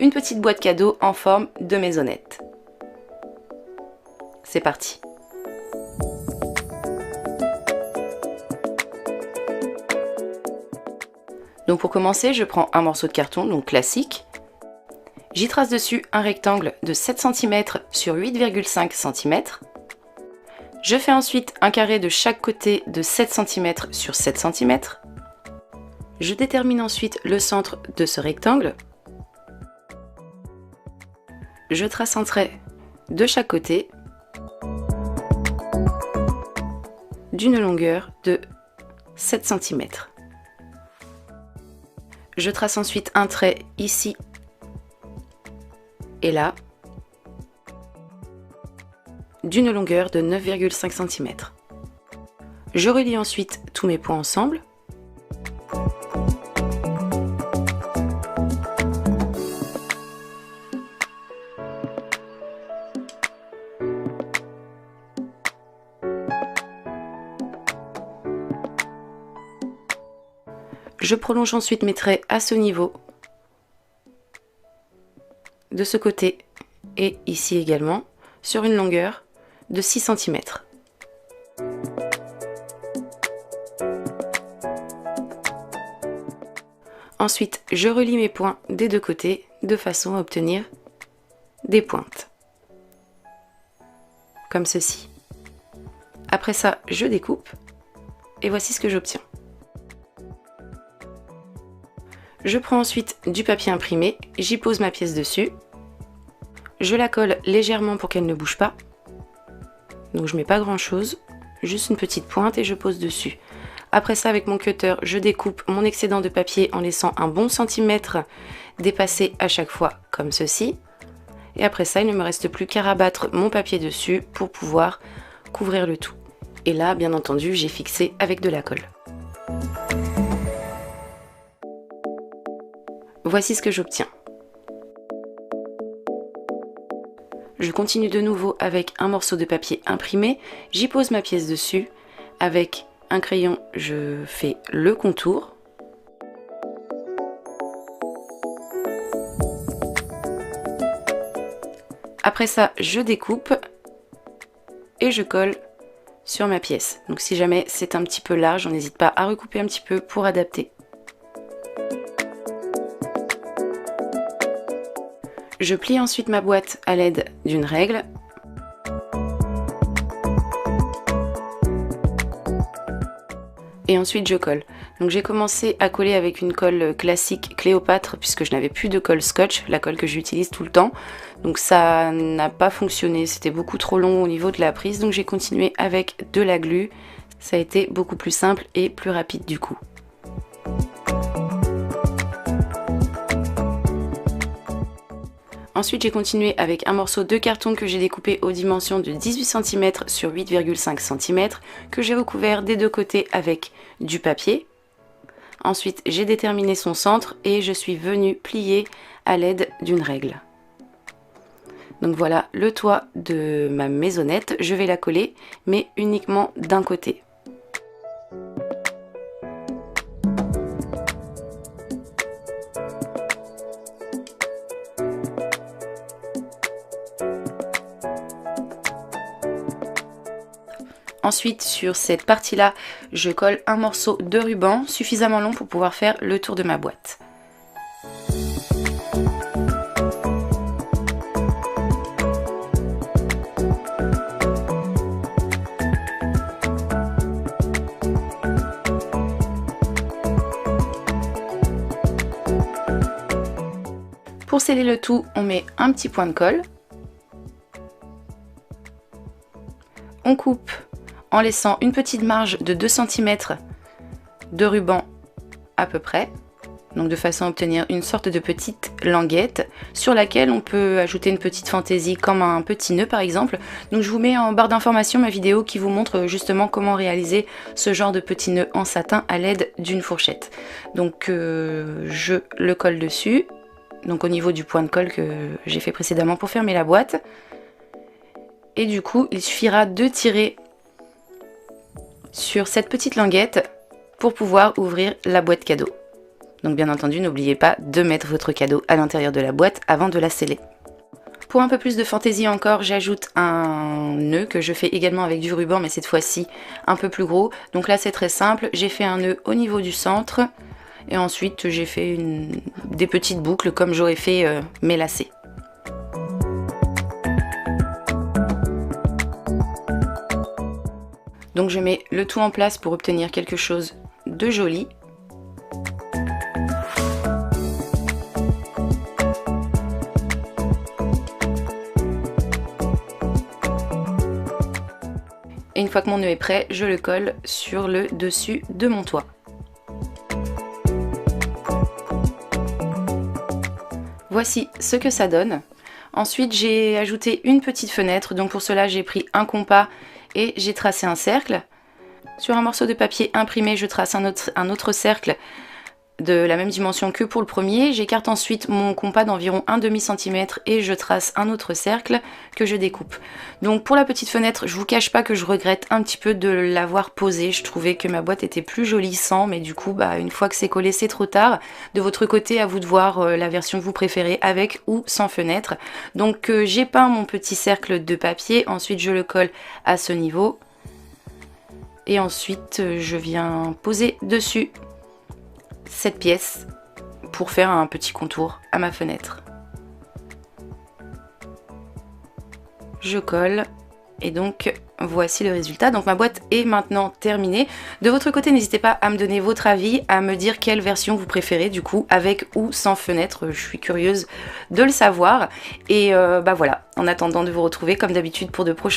une petite boîte cadeau en forme de maisonnette. C'est parti! Donc pour commencer, je prends un morceau de carton, donc classique. J'y trace dessus un rectangle de 7 cm sur 8,5 cm. Je fais ensuite un carré de chaque côté de 7 cm sur 7 cm. Je détermine ensuite le centre de ce rectangle. Je trace un trait de chaque côté d'une longueur de 7 cm. Je trace ensuite un trait ici et là d'une longueur de 9,5 cm. Je relie ensuite tous mes points ensemble. Je prolonge ensuite mes traits à ce niveau, de ce côté et ici également, sur une longueur de 6 cm. Ensuite, je relie mes points des deux côtés de façon à obtenir des pointes, comme ceci. Après ça, je découpe et voici ce que j'obtiens. Je prends ensuite du papier imprimé, j'y pose ma pièce dessus, je la colle légèrement pour qu'elle ne bouge pas, donc je mets pas grand chose, juste une petite pointe et je pose dessus. Après ça, avec mon cutter, je découpe mon excédent de papier en laissant un bon centimètre dépasser à chaque fois, comme ceci. Et après ça, il ne me reste plus qu'à rabattre mon papier dessus pour pouvoir couvrir le tout. Et là, bien entendu, j'ai fixé avec de la colle. Voici ce que j'obtiens. Je continue de nouveau avec un morceau de papier imprimé, j'y pose ma pièce dessus, avec un crayon je fais le contour. Après ça, je découpe et je colle sur ma pièce. Donc si jamais c'est un petit peu large, on n'hésite pas à recouper un petit peu pour adapter. Je plie ensuite ma boîte à l'aide d'une règle. Et ensuite je colle. Donc j'ai commencé à coller avec une colle classique Cléopâtre puisque je n'avais plus de colle Scotch, la colle que j'utilise tout le temps. Donc ça n'a pas fonctionné, c'était beaucoup trop long au niveau de la prise. Donc j'ai continué avec de la glu. Ça a été beaucoup plus simple et plus rapide du coup. Ensuite, j'ai continué avec un morceau de carton que j'ai découpé aux dimensions de 18 cm sur 8,5 cm, que j'ai recouvert des deux côtés avec du papier. Ensuite, j'ai déterminé son centre et je suis venue plier à l'aide d'une règle. Donc voilà le toit de ma maisonnette. Je vais la coller, mais uniquement d'un côté. Ensuite, sur cette partie-là, je colle un morceau de ruban suffisamment long pour pouvoir faire le tour de ma boîte. Pour sceller le tout, on met un petit point de colle. On coupe en laissant une petite marge de 2 cm de ruban à peu près, donc de façon à obtenir une sorte de petite languette sur laquelle on peut ajouter une petite fantaisie comme un petit nœud par exemple. Donc je vous mets en barre d'informations ma vidéo qui vous montre justement comment réaliser ce genre de petit nœud en satin à l'aide d'une fourchette. Donc je le colle dessus, donc au niveau du point de colle que j'ai fait précédemment pour fermer la boîte. Et du coup il suffira de tirer sur cette petite languette pour pouvoir ouvrir la boîte cadeau. Donc bien entendu, n'oubliez pas de mettre votre cadeau à l'intérieur de la boîte avant de la sceller. Pour un peu plus de fantaisie encore, j'ajoute un nœud que je fais également avec du ruban, mais cette fois-ci un peu plus gros. Donc là c'est très simple, j'ai fait un nœud au niveau du centre et ensuite j'ai fait des petites boucles comme j'aurais fait mes lacets. Donc je mets le tout en place pour obtenir quelque chose de joli. Et une fois que mon nœud est prêt, je le colle sur le dessus de mon toit. Voici ce que ça donne. Ensuite, j'ai ajouté une petite fenêtre. Donc pour cela, j'ai pris un compas et j'ai tracé un cercle. Sur un morceau de papier imprimé, je trace un autre cercle de la même dimension que pour le premier. J'écarte ensuite mon compas d'environ 1/2 cm et je trace un autre cercle que je découpe. Donc pour la petite fenêtre, je vous cache pas que je regrette un petit peu de l'avoir posée. Je trouvais que ma boîte était plus jolie sans, mais du coup, une fois que c'est collé, c'est trop tard. De votre côté, à vous de voir la version que vous préférez, avec ou sans fenêtre. Donc j'ai peint mon petit cercle de papier, ensuite je le colle à ce niveau. Et ensuite, je viens poser dessus cette pièce pour faire un petit contour à ma fenêtre. Je colle et donc voici le résultat. Donc ma boîte est maintenant terminée. De votre côté, n'hésitez pas à me donner votre avis, à me dire quelle version vous préférez du coup, avec ou sans fenêtre. Je suis curieuse de le savoir. Et voilà, en attendant de vous retrouver comme d'habitude pour de prochains